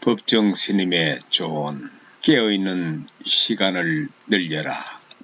법정 스님의 조언. 깨어있는 시간을 늘려라.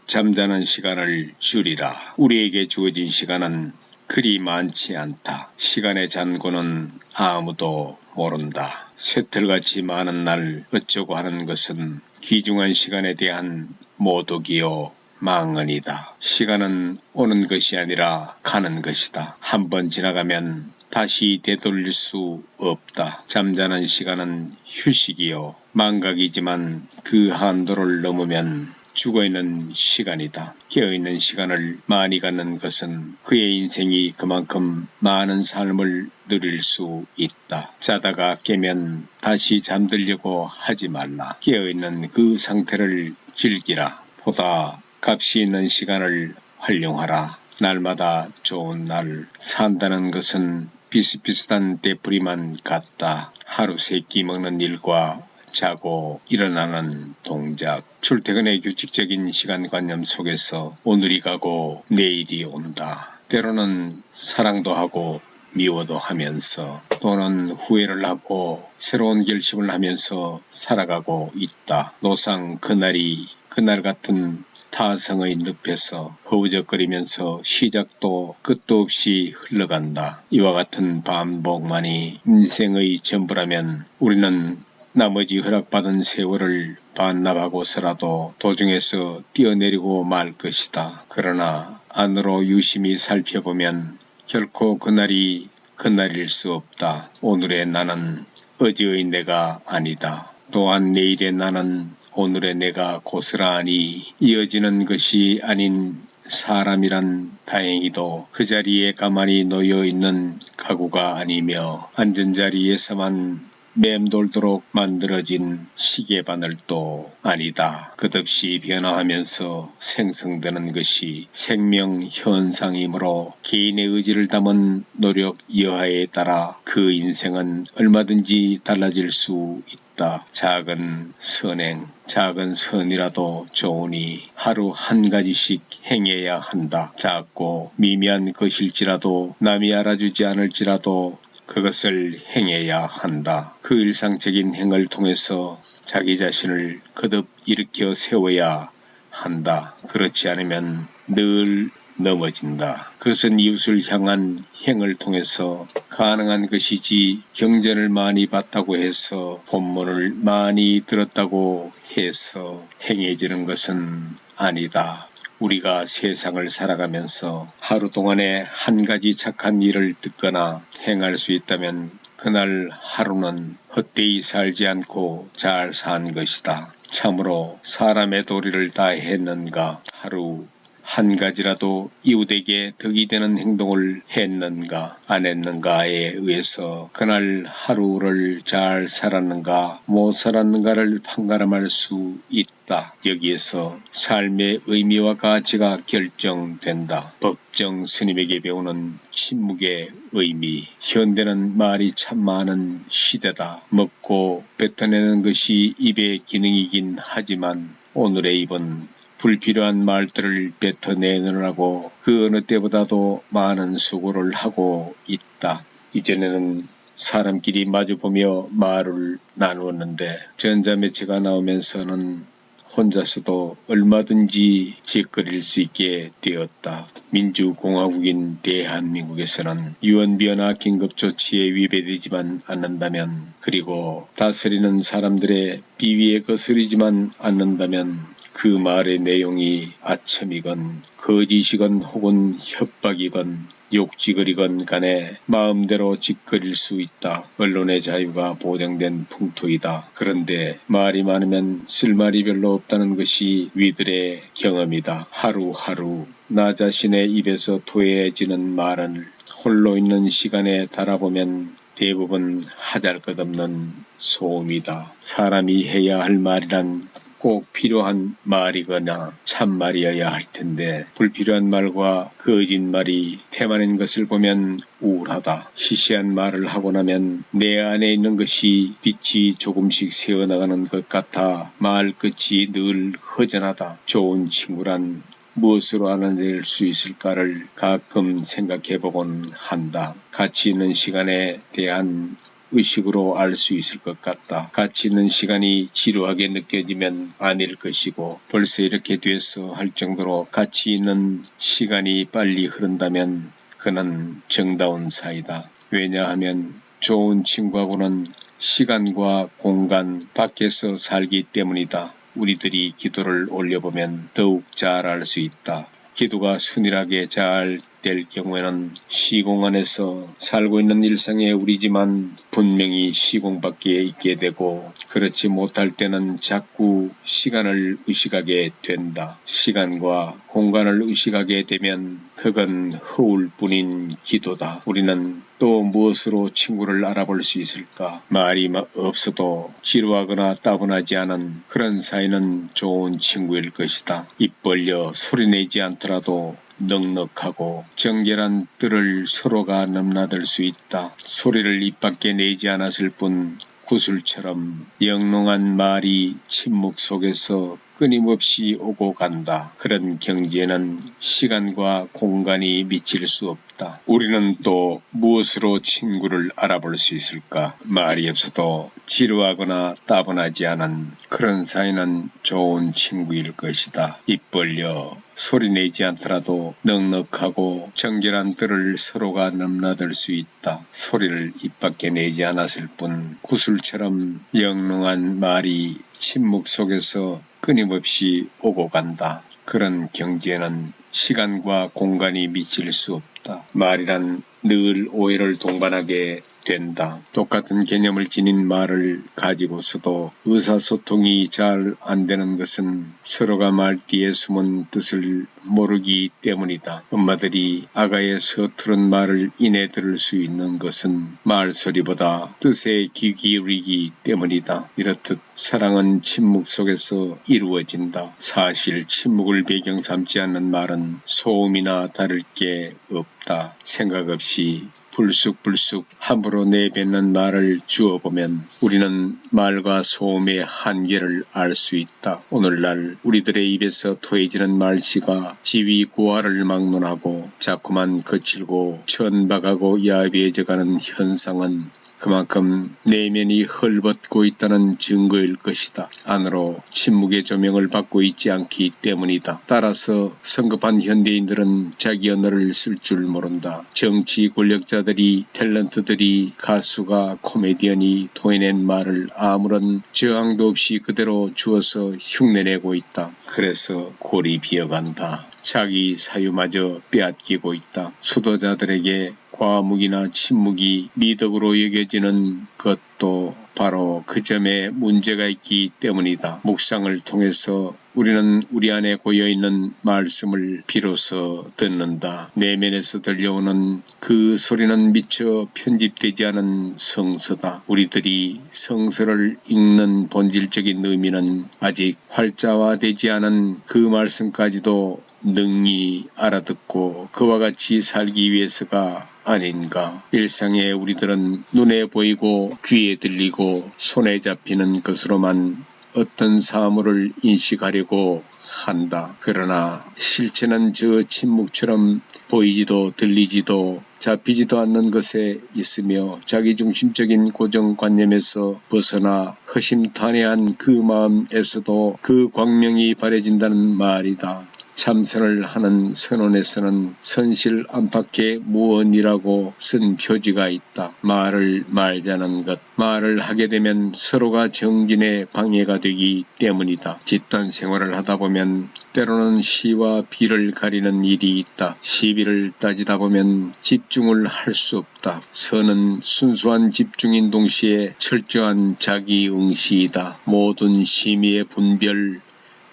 잠자는 시간을 줄이라. 우리에게 주어진 시간은 그리 많지 않다. 시간의 잔고는 아무도 모른다. 쇠틀같이 많은 날 어쩌고 하는 것은 귀중한 시간에 대한 모독이요 망언이다. 시간은 오는 것이 아니라 가는 것이다. 한번 지나가면 다시 되돌릴 수 없다. 잠자는 시간은 휴식이요 망각이지만 그 한도를 넘으면 죽어있는 시간이다. 깨어있는 시간을 많이 갖는 것은 그의 인생이 그만큼 많은 삶을 누릴 수 있다. 자다가 깨면 다시 잠들려고 하지 말라. 깨어있는 그 상태를 즐기라. 보다 값이 있는 시간을 활용하라. 날마다 좋은 날. 산다는 것은 비슷비슷한 떼뿌리만 같다. 하루 세 끼 먹는 일과 자고 일어나는 동작. 출퇴근의 규칙적인 시간관념 속에서 오늘이 가고 내일이 온다. 때로는 사랑도 하고 미워도 하면서 또는 후회를 하고 새로운 결심을 하면서 살아가고 있다. 노상 그날 같은 타성의 늪에서 허우적거리면서 시작도 끝도 없이 흘러간다. 이와 같은 반복만이 인생의 전부라면 우리는 나머지 허락받은 세월을 반납하고서라도 도중에서 뛰어내리고 말 것이다. 그러나 안으로 유심히 살펴보면 결코 그날이 그날일 수 없다. 오늘의 나는 어제의 내가 아니다. 또한 내일의 나는 오늘의 내가 고스란히 이어지는 것이 아닌 사람이란 다행히도 그 자리에 가만히 놓여있는 가구가 아니며 앉은 자리에서만 맴돌도록 만들어진 시계바늘도 아니다. 끝없이 변화하면서 생성되는 것이 생명현상이므로 개인의 의지를 담은 노력 여하에 따라 그 인생은 얼마든지 달라질 수 있다. 작은 선행, 작은 선이라도 좋으니 하루 한 가지씩 행해야 한다. 작고 미미한 것일지라도 남이 알아주지 않을지라도 그것을 행해야 한다. 그 일상적인 행을 통해서 자기 자신을 거듭 일으켜 세워야 한다. 그렇지 않으면 늘 넘어진다. 그것은 이웃을 향한 행을 통해서 가능한 것이지 경전을 많이 봤다고 해서 본문을 많이 들었다고 해서 행해지는 것은 아니다. 우리가 세상을 살아가면서 하루 동안에 한 가지 착한 일을 듣거나 행할 수 있다면 그날 하루는 헛되이 살지 않고 잘 산 것이다. 참으로 사람의 도리를 다 했는가? 하루 한 가지라도 이웃에게 덕이 되는 행동을 했는가 안 했는가에 의해서 그날 하루를 잘 살았는가 못 살았는가를 판가름할 수 있다. 여기에서 삶의 의미와 가치가 결정된다. 법정 스님에게 배우는 침묵의 의미. 현대는 말이 참 많은 시대다. 먹고 뱉어내는 것이 입의 기능이긴 하지만 오늘의 입은 불필요한 말들을 뱉어내느라고 그 어느 때보다도 많은 수고를 하고 있다. 이전에는 사람끼리 마주보며 말을 나누었는데 전자매체가 나오면서는 혼자서도 얼마든지 짓거릴 수 있게 되었다. 민주공화국인 대한민국에서는 유언비어나 긴급조치에 위배되지만 않는다면 그리고 다스리는 사람들의 비위에 거스르지만 않는다면 그 말의 내용이 아첨이건 거짓이건 혹은 협박이건 욕짓거리건 간에 마음대로 짓거릴 수 있다. 언론의 자유가 보장된 풍토이다. 그런데 말이 많으면 쓸 말이 별로 없다는 것이 위들의 경험이다. 하루하루 나 자신의 입에서 토해지는 말은 홀로 있는 시간에 달아보면 대부분 하잘것없는 소음이다. 사람이 해야 할 말이란 꼭 필요한 말이거나 참말이어야 할 텐데 불필요한 말과 거짓말이 태만인 것을 보면 우울하다. 시시한 말을 하고 나면 내 안에 있는 것이 빛이 조금씩 새어나가는 것 같아 말 끝이 늘 허전하다. 좋은 친구란 무엇으로 알아낼 수 있을까를 가끔 생각해보곤 한다. 가치 있는 시간에 대한 의식으로 알 수 있을 것 같다. 가치 있는 시간이 지루하게 느껴지면 아닐 것이고 벌써 이렇게 됐어 할 정도로 가치 있는 시간이 빨리 흐른다면 그는 정다운 사이다. 왜냐하면 좋은 친구하고는 시간과 공간 밖에서 살기 때문이다. 우리들이 기도를 올려보면 더욱 잘 알 수 있다. 기도가 순일하게 잘 될 경우에는 시공 안에서 살고 있는 일상의 우리지만 분명히 시공 밖에 있게 되고 그렇지 못할 때는 자꾸 시간을 의식하게 된다. 시간과 공간을 의식하게 되면 그건 허울 뿐인 기도다. 우리는 또 무엇으로 친구를 알아볼 수 있을까? 말이 없어도 지루하거나 따분하지 않은 그런 사이는 좋은 친구일 것이다. 입 벌려 소리내지 않더라도 넉넉하고 정결한 뜰을 서로가 넘나들 수 있다. 소리를 입 밖에 내지 않았을 뿐 구슬처럼 영롱한 말이 침묵 속에서 끊임없이 오고 간다. 그런 경지에는 시간과 공간이 미칠 수 없다. 우리는 또 무엇으로 친구를 알아볼 수 있을까? 말이 없어도 지루하거나 따분하지 않은 그런 사이는 좋은 친구일 것이다. 입 벌려 소리내지 않더라도 넉넉하고 정결한 뜰을 서로가 넘나들 수 있다. 소리를 입 밖에 내지 않았을 뿐 구슬처럼 영롱한 말이 침묵 속에서 끊임없이 오고 간다. 그런 경지에는 시간과 공간이 미칠 수 없다. 말이란 늘 오해를 동반하게 된다. 똑같은 개념을 지닌 말을 가지고서도 의사소통이 잘 안 되는 것은 서로가 말 뒤에 숨은 뜻을 모르기 때문이다. 엄마들이 아가의 서투른 말을 이내 들을 수 있는 것은 말소리보다 뜻에 귀 기울이기 때문이다. 이렇듯 사랑은 침묵 속에서 이루어진다. 사실 침묵을 배경 삼지 않는 말은 소음이나 다를 게 없다. 생각 없이 불쑥불쑥 함부로 내뱉는 말을 주어보면 우리는 말과 소음의 한계를 알 수 있다. 오늘날 우리들의 입에서 토해지는 말씨가 지위고하를 막론하고 자꾸만 거칠고 천박하고 야비해져가는 현상은 그만큼 내면이 헐벗고 있다는 증거일 것이다. 안으로 침묵의 조명을 받고 있지 않기 때문이다. 따라서 성급한 현대인들은 자기 언어를 쓸 줄 모른다. 정치 권력자들이, 탤런트들이, 가수가, 코미디언이 토해낸 말을 아무런 저항도 없이 그대로 주어서 흉내내고 있다. 그래서 골이 비어간다. 자기 사유마저 빼앗기고 있다. 수도자들에게 과묵이나 침묵이 미덕으로 여겨지는 것도 바로 그 점에 문제가 있기 때문이다. 묵상을 통해서 우리는 우리 안에 고여있는 말씀을 비로소 듣는다. 내면에서 들려오는 그 소리는 미처 편집되지 않은 성서다. 우리들이 성서를 읽는 본질적인 의미는 아직 활자화되지 않은 그 말씀까지도 능히 알아듣고 그와 같이 살기 위해서가 아닌가. 일상에 우리들은 눈에 보이고 귀에 들리고 손에 잡히는 것으로만 어떤 사물을 인식하려고 한다. 그러나 실체는 저 침묵처럼 보이지도 들리지도 잡히지도 않는 것에 있으며 자기중심적인 고정관념에서 벗어나 허심탄회한 그 마음에서도 그 광명이 바래진다는 말이다. 참선을 하는 선언에서는 선실 안팎의 무언이라고 쓴 표지가 있다. 말을 말자는 것. 말을 하게 되면 서로가 정진에 방해가 되기 때문이다. 집단 생활을 하다 보면 때로는 시와 비를 가리는 일이 있다. 시비를 따지다 보면 집중을 할 수 없다. 선은 순수한 집중인 동시에 철저한 자기응시이다. 모든 심의의 분별,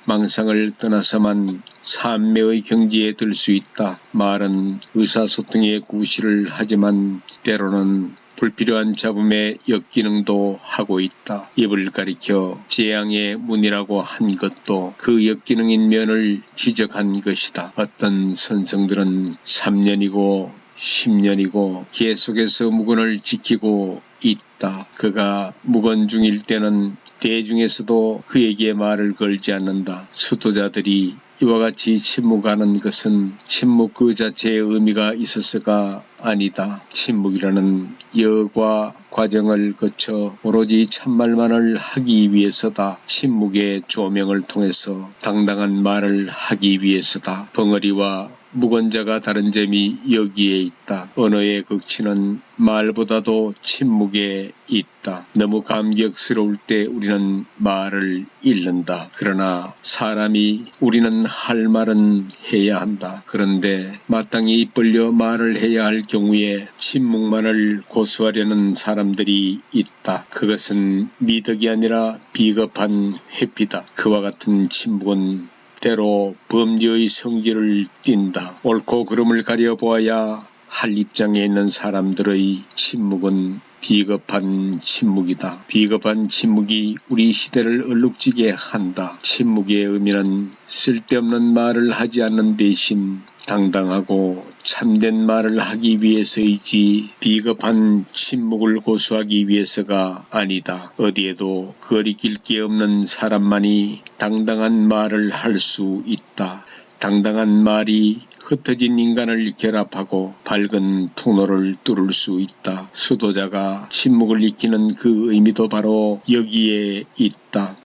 망상을 떠나서만 삼매의 경지에 들 수 있다. 말은 의사소통의 구실을 하지만 때로는 불필요한 잡음의 역기능도 하고 있다. 입을 가리켜 재앙의 문이라고 한 것도 그 역기능인 면을 지적한 것이다. 어떤 선성들은 3년이고 10년이고 계속해서 무건을 지키고 있다. 그가 무건 중일 때는 대중에서도 그에게 말을 걸지 않는다. 수도자들이 이와 같이 침묵하는 것은 침묵 그 자체의 의미가 있어서가 아니다. 침묵이라는 여과 과정을 거쳐 오로지 참말만을 하기 위해서다. 침묵의 조명을 통해서 당당한 말을 하기 위해서다. 벙어리와 무건자가 다른 점이 여기에 있다. 언어의 극치는 말보다도 침묵에 있다. 너무 감격스러울 때 우리는 말을 잃는다. 그러나 우리는 할 말은 해야 한다. 그런데 마땅히 입 벌려 말을 해야 할 경우에 침묵만을 고수하려는 사람들이 있다. 그것은 미덕이 아니라 비겁한 회피다. 그와 같은 침묵은 때로 범죄의 성질을 띈다. 옳고 그름을 가려보아야 할 입장에 있는 사람들의 침묵은 비겁한 침묵이다. 비겁한 침묵이 우리 시대를 얼룩지게 한다. 침묵의 의미는 쓸데없는 말을 하지 않는 대신 당당하고 참된 말을 하기 위해서이지 비겁한 침묵을 고수하기 위해서가 아니다. 어디에도 거리낄 게 없는 사람만이 당당한 말을 할 수 있다. 당당한 말이 흩어진 인간을 결합하고 밝은 통로를 뚫을 수 있다. 수도자가 침묵을 익히는 그 의미도 바로 여기에 있다.